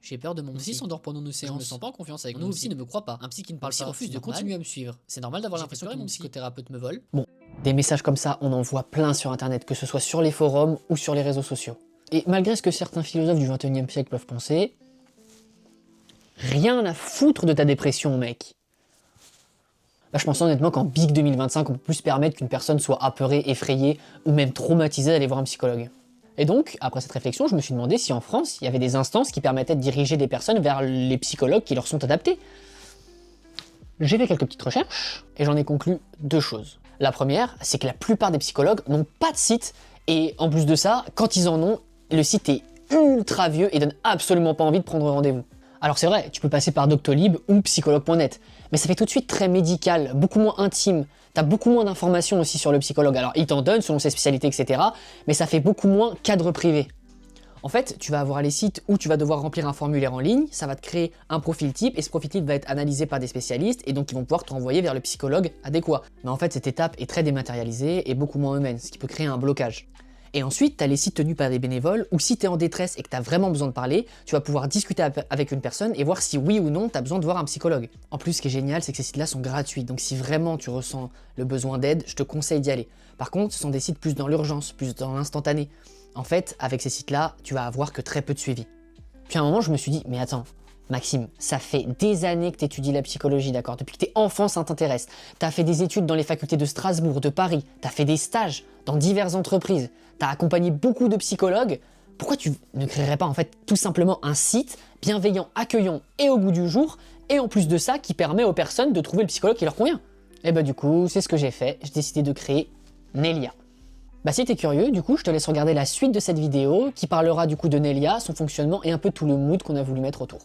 J'ai peur de mon psy s'endort pendant nos séances. Je me sens pas en confiance avec mon psy ne me croit pas. Un psy qui ne parle pas refuse de continuer à me suivre. C'est normal d'avoir l'impression que mon psychothérapeute me vole. Bon, des messages comme ça, on en voit plein sur internet, que ce soit sur les forums ou sur les réseaux sociaux. Et malgré ce que certains philosophes du 21e siècle peuvent penser, rien à foutre de ta dépression, mec. Bah, je pense honnêtement qu'en Big 2025, on peut plus se permettre qu'une personne soit apeurée, effrayée ou même traumatisée d'aller voir un psychologue. Et donc, après cette réflexion, je me suis demandé si en France, il y avait des instances qui permettaient de diriger des personnes vers les psychologues qui leur sont adaptés. J'ai fait quelques petites recherches et j'en ai conclu deux choses. La première, c'est que la plupart des psychologues n'ont pas de site et en plus de ça, quand ils en ont, le site est ultra vieux et donne absolument pas envie de prendre rendez-vous. Alors c'est vrai, tu peux passer par Doctolib ou psychologue.net, mais ça fait tout de suite très médical, beaucoup moins intime. T'as beaucoup moins d'informations aussi sur le psychologue. Alors il t'en donne selon ses spécialités, etc. Mais ça fait beaucoup moins cadre privé. En fait, tu vas avoir les sites où tu vas devoir remplir un formulaire en ligne, ça va te créer un profil type, et ce profil type va être analysé par des spécialistes, et donc ils vont pouvoir te renvoyer vers le psychologue adéquat. Mais en fait, cette étape est très dématérialisée et beaucoup moins humaine, ce qui peut créer un blocage. Et ensuite, tu as les sites tenus par des bénévoles, où si tu es en détresse et que tu as vraiment besoin de parler, tu vas pouvoir discuter avec une personne et voir si oui ou non tu as besoin de voir un psychologue. En plus, ce qui est génial, c'est que ces sites-là sont gratuits, donc si vraiment tu ressens le besoin d'aide, je te conseille d'y aller. Par contre, ce sont des sites plus dans l'urgence, plus dans l'instantané. En fait, avec ces sites-là, tu vas avoir que très peu de suivi. Puis à un moment, je me suis dit, mais attends, Maxime, ça fait des années que tu étudies la psychologie, d'accord? Depuis que t'es enfant, ça t'intéresse. T'as fait des études dans les facultés de Strasbourg, de Paris, t'as fait des stages dans diverses entreprises, t'as accompagné beaucoup de psychologues. Pourquoi tu ne créerais pas en fait tout simplement un site bienveillant, accueillant et au goût du jour, et en plus de ça, qui permet aux personnes de trouver le psychologue qui leur convient? Et bah du coup, c'est ce que j'ai fait, j'ai décidé de créer Nelia. Bah si t'es curieux, du coup, je te laisse regarder la suite de cette vidéo qui parlera du coup de Nelia, son fonctionnement et un peu tout le mood qu'on a voulu mettre autour.